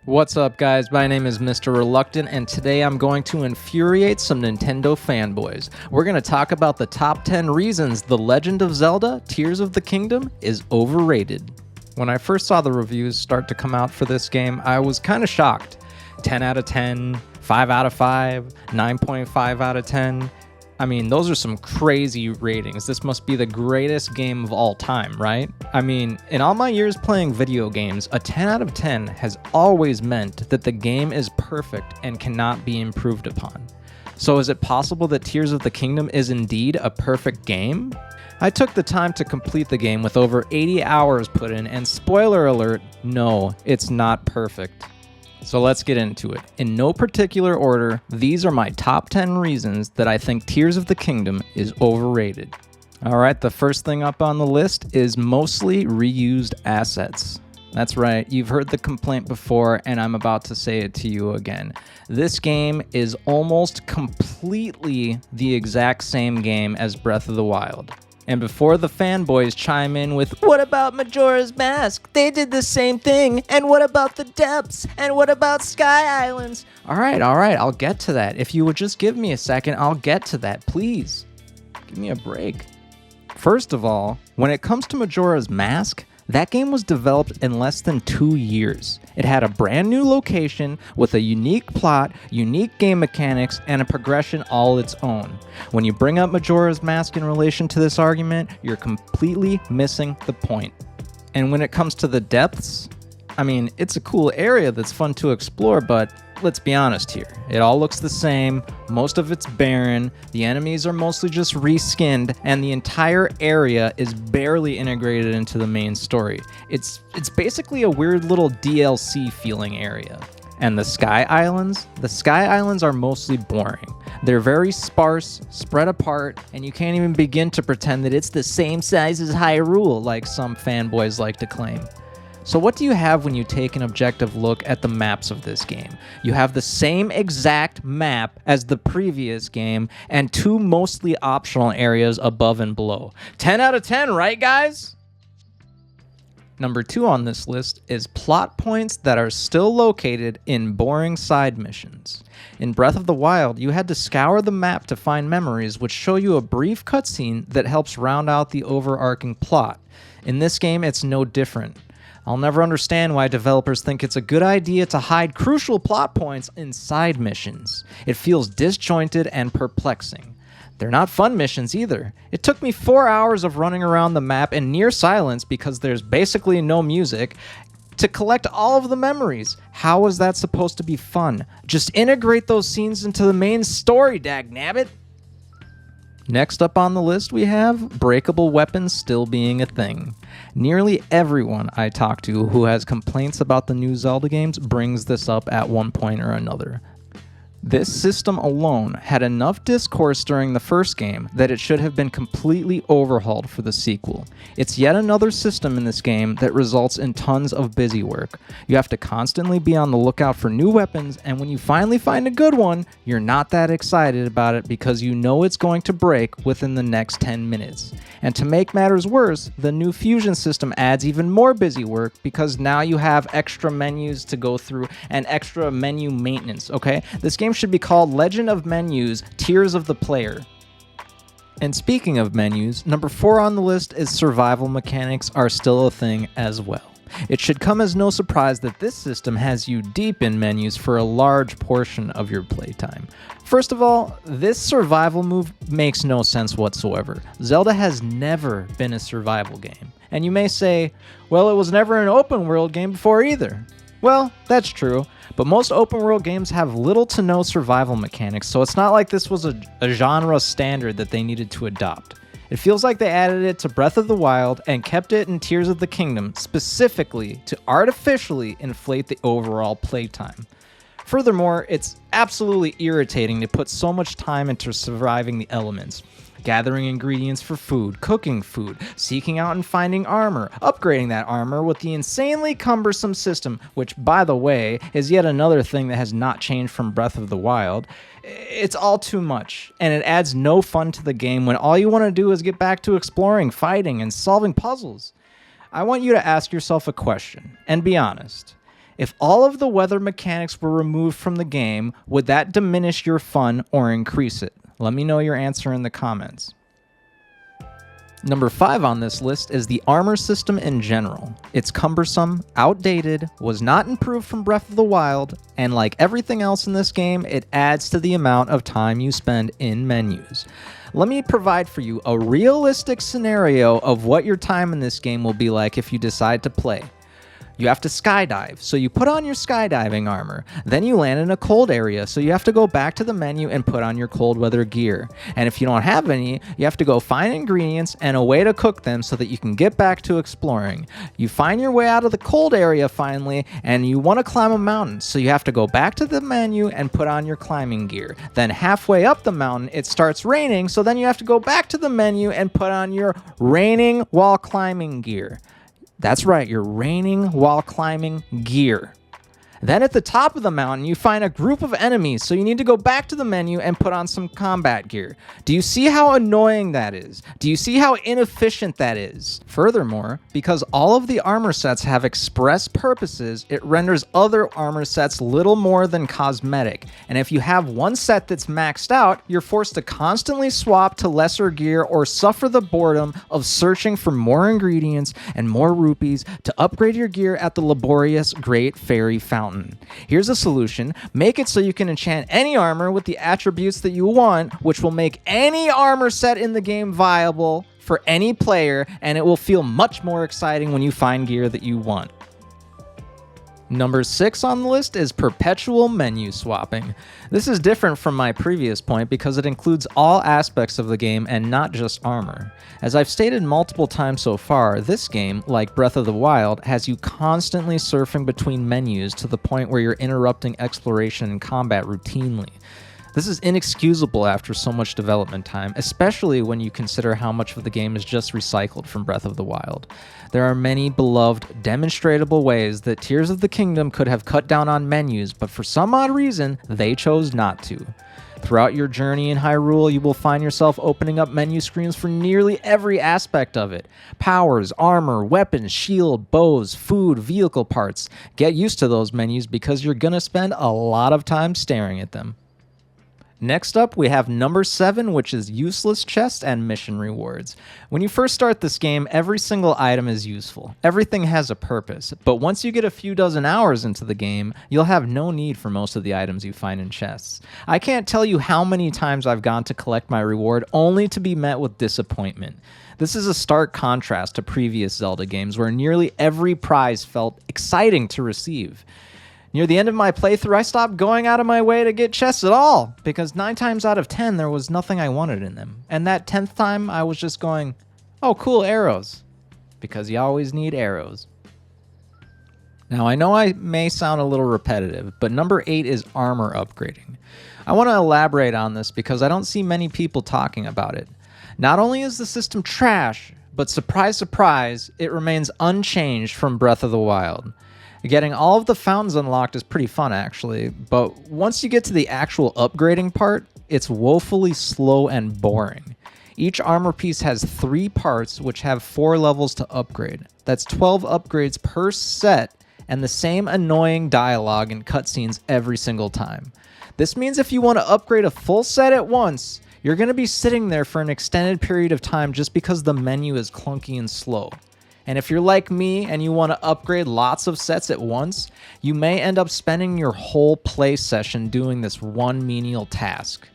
What's up, guys? My name is Mr. Reluctant, and today I'm going to infuriate some Nintendo fanboys. We're going to talk about the top 10 reasons The Legend of Zelda: Tears of the Kingdom is overrated. When I first saw the reviews start to come out for this game, I was kind of shocked. 10 out of 10, 5 out of 5, 9.5 out of 10. I mean, those are some crazy ratings. This must be the greatest game of all time, right? I mean, in all my years playing video games, a 10 out of 10 has always meant that the game is perfect and cannot be improved upon. So is it possible that Tears of the Kingdom is indeed a perfect game? I took the time to complete the game with over 80 hours put in, and spoiler alert, no, it's not perfect. So let's get into it. In no particular order, these are my top 10 reasons that I think Tears of the Kingdom is overrated. Alright, the first thing up on the list is mostly reused assets. That's right, you've heard the complaint before, and I'm about to say it to you again. This game is almost completely the exact same game as Breath of the Wild. And before the fanboys chime in with, what about Majora's Mask? They did the same thing. And what about the depths? And what about Sky Islands? All right, I'll get to that. If you would just give me a second, I'll get to that, please. Give me a break. First of all, when it comes to Majora's Mask, that game was developed in less than 2 years. It had a brand new location with a unique plot, unique game mechanics, and a progression all its own. When you bring up Majora's Mask in relation to this argument, you're completely missing the point. And when it comes to the depths, I mean, it's a cool area that's fun to explore, but let's be honest here. It all looks the same, most of it's barren, the enemies are mostly just reskinned, and the entire area is barely integrated into the main story. It's basically a weird little DLC feeling area. And the Sky Islands? The Sky Islands are mostly boring. They're very sparse, spread apart, and you can't even begin to pretend that it's the same size as Hyrule, like some fanboys like to claim. So what do you have when you take an objective look at the maps of this game? You have the same exact map as the previous game and two mostly optional areas above and below. 10 out of 10, right guys? Number 2 on this list is plot points that are still located in boring side missions. In Breath of the Wild, you had to scour the map to find memories which show you a brief cutscene that helps round out the overarching plot. In this game, it's no different. I'll never understand why developers think it's a good idea to hide crucial plot points in side missions. It feels disjointed and perplexing. They're not fun missions either. It took me 4 hours of running around the map in near silence because there's basically no music to collect all of the memories. How is that supposed to be fun? Just integrate those scenes into the main story, dagnabbit! Next up on the list we have breakable weapons still being a thing. Nearly everyone I talk to who has complaints about the new Zelda games brings this up at one point or another. This system alone had enough discourse during the first game that it should have been completely overhauled for the sequel. It's yet another system in this game that results in tons of busy work. You have to constantly be on the lookout for new weapons, and when you finally find a good one, you're not that excited about it because you know it's going to break within the next 10 minutes. And to make matters worse, the new fusion system adds even more busy work because now you have extra menus to go through and extra menu maintenance, okay? This game should be called Legend of Menus: Tears of the Player. And speaking of menus, number 4 on the list is survival mechanics are still a thing as well. It should come as no surprise that this system has you deep in menus for a large portion of your playtime. First of all, this survival move makes no sense whatsoever. Zelda has never been a survival game. And you may say, well, it was never an open world game before either. Well, that's true, but most open world games have little to no survival mechanics, so it's not like this was a genre standard that they needed to adopt. It feels like they added it to Breath of the Wild and kept it in Tears of the Kingdom specifically to artificially inflate the overall playtime. Furthermore, it's absolutely irritating to put so much time into surviving the elements. Gathering ingredients for food, cooking food, seeking out and finding armor, upgrading that armor with the insanely cumbersome system, which, by the way, is yet another thing that has not changed from Breath of the Wild. It's all too much, and it adds no fun to the game when all you want to do is get back to exploring, fighting, and solving puzzles. I want you to ask yourself a question, and be honest. If all of the weather mechanics were removed from the game, would that diminish your fun or increase it? Let me know your answer in the comments. Number 5 on this list is the armor system in general. It's cumbersome, outdated, was not improved from Breath of the Wild, and like everything else in this game, it adds to the amount of time you spend in menus. Let me provide for you a realistic scenario of what your time in this game will be like if you decide to play. You have to skydive, so you put on your skydiving armor. Then you land in a cold area, so you have to go back to the menu and put on your cold weather gear. And if you don't have any, you have to go find ingredients and a way to cook them so that you can get back to exploring. You find your way out of the cold area finally, and you want to climb a mountain, so you have to go back to the menu and put on your climbing gear. Then halfway up the mountain, it starts raining, so then you have to go back to the menu and put on your raining while climbing gear. That's right, you're raining while climbing gear. Then at the top of the mountain, you find a group of enemies, so you need to go back to the menu and put on some combat gear. Do you see how annoying that is? Do you see how inefficient that is? Furthermore, because all of the armor sets have express purposes, it renders other armor sets little more than cosmetic. And if you have one set that's maxed out, you're forced to constantly swap to lesser gear or suffer the boredom of searching for more ingredients and more rupees to upgrade your gear at the laborious Great Fairy Fountain. Here's a solution. Make it so you can enchant any armor with the attributes that you want, which will make any armor set in the game viable for any player, and it will feel much more exciting when you find gear that you want. Number 6 on the list is perpetual menu swapping. This is different from my previous point because it includes all aspects of the game and not just armor. As I've stated multiple times so far, this game, like Breath of the Wild, has you constantly surfing between menus to the point where you're interrupting exploration and combat routinely. This is inexcusable after so much development time, especially when you consider how much of the game is just recycled from Breath of the Wild. There are many beloved, demonstrable ways that Tears of the Kingdom could have cut down on menus, but for some odd reason, they chose not to. Throughout your journey in Hyrule, you will find yourself opening up menu screens for nearly every aspect of it. Powers, armor, weapons, shield, bows, food, vehicle parts. Get used to those menus because you're gonna spend a lot of time staring at them. Next up, we have number 7, which is useless chests and mission rewards. When you first start this game, every single item is useful. Everything has a purpose, but once you get a few dozen hours into the game, you'll have no need for most of the items you find in chests. I can't tell you how many times I've gone to collect my reward only to be met with disappointment. This is a stark contrast to previous Zelda games where nearly every prize felt exciting to receive. Near the end of my playthrough, I stopped going out of my way to get chests at all, because 9 times out of 10 there was nothing I wanted in them. And that 10th time, I was just going, oh cool, arrows. Because you always need arrows. Now I know I may sound a little repetitive, but number 8 is armor upgrading. I want to elaborate on this because I don't see many people talking about it. Not only is the system trash, but surprise surprise, it remains unchanged from Breath of the Wild. Getting all of the fountains unlocked is pretty fun actually, but once you get to the actual upgrading part, it's woefully slow and boring. Each armor piece has 3 parts which have 4 levels to upgrade. That's 12 upgrades per set and the same annoying dialogue and cutscenes every single time. This means if you want to upgrade a full set at once, you're going to be sitting there for an extended period of time just because the menu is clunky and slow. And if you're like me and you want to upgrade lots of sets at once, you may end up spending your whole play session doing this one menial task.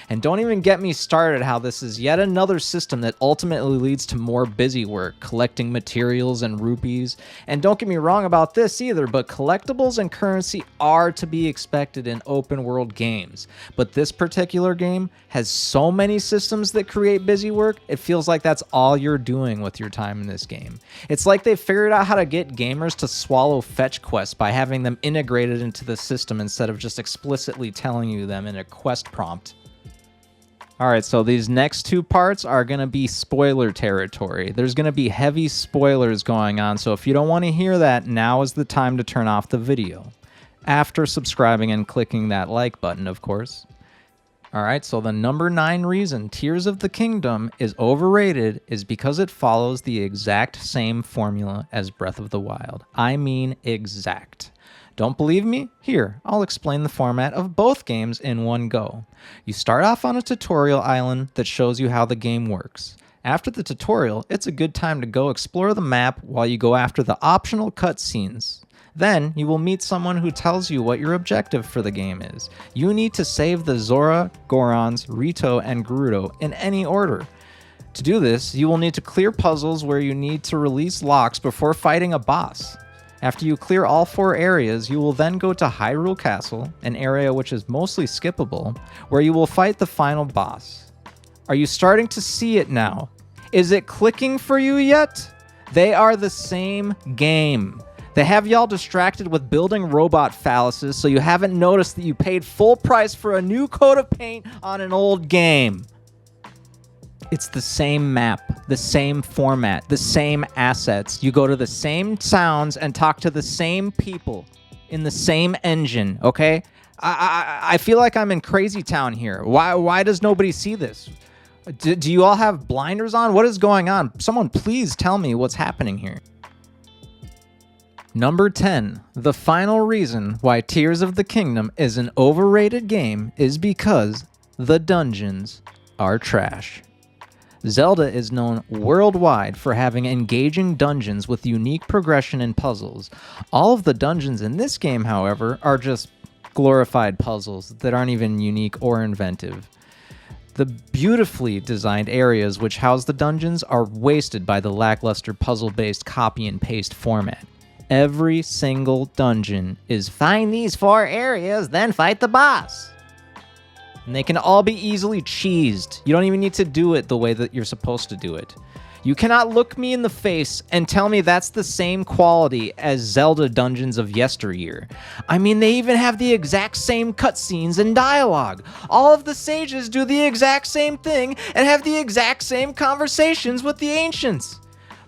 And don't even get me started how this is yet another system that ultimately leads to more busy work, collecting materials and rupees. And don't get me wrong about this either, but collectibles and currency are to be expected in open world games. But this particular game has so many systems that create busy work, it feels like that's all you're doing with your time in this game. It's like they figured out how to get gamers to swallow fetch quests by having them integrated into the system instead of just explicitly telling you them in a quest prompt. Alright, so these next 2 parts are going to be spoiler territory. There's going to be heavy spoilers going on, so if you don't want to hear that, now is the time to turn off the video. After subscribing and clicking that like button, of course. Alright, so the number 9 reason Tears of the Kingdom is overrated is because it follows the exact same formula as Breath of the Wild. I mean exact. Don't believe me? Here, I'll explain the format of both games in one go. You start off on a tutorial island that shows you how the game works. After the tutorial, it's a good time to go explore the map while you go after the optional cutscenes. Then, you will meet someone who tells you what your objective for the game is. You need to save the Zora, Gorons, Rito, and Gerudo in any order. To do this, you will need to clear puzzles where you need to release locks before fighting a boss. After you clear all 4 areas, you will then go to Hyrule Castle, an area which is mostly skippable, where you will fight the final boss. Are you starting to see it now? Is it clicking for you yet? They are the same game. They have y'all distracted with building robot phalluses so you haven't noticed that you paid full price for a new coat of paint on an old game. It's the same map, the same format, the same assets. You go to the same sounds and talk to the same people in the same engine, okay? I feel like I'm in Crazy Town here. Why does nobody see this? Do you all have blinders on? What is going on? Someone please tell me what's happening here. Number 10. The final reason why Tears of the Kingdom is an overrated game is because the dungeons are trash. Zelda is known worldwide for having engaging dungeons with unique progression and puzzles. All of the dungeons in this game, however, are just glorified puzzles that aren't even unique or inventive. The beautifully designed areas which house the dungeons are wasted by the lackluster puzzle-based copy and paste format. Every single dungeon is find these 4 areas, then fight the boss. And they can all be easily cheesed. You don't even need to do it the way that you're supposed to do it. You cannot look me in the face and tell me that's the same quality as Zelda dungeons of yesteryear. I mean, they even have the exact same cutscenes and dialogue. All of the sages do the exact same thing and have the exact same conversations with the ancients.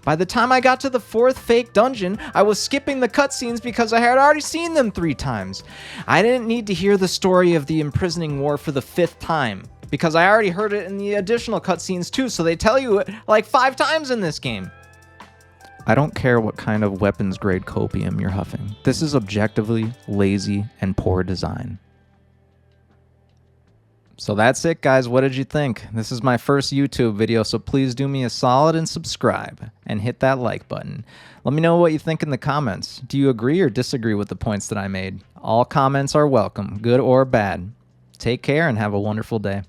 By the time I got to the 4th fake dungeon, I was skipping the cutscenes because I had already seen them 3 times. I didn't need to hear the story of the imprisoning war for the 5th time, because I already heard it in the additional cutscenes too, so they tell you it like 5 times in this game. I don't care what kind of weapons-grade copium you're huffing. This is objectively lazy and poor design. So that's it, guys. What did you think? This is my first YouTube video, so please do me a solid and subscribe and hit that like button. Let me know what you think in the comments. Do you agree or disagree with the points that I made? All comments are welcome, good or bad. Take care and have a wonderful day.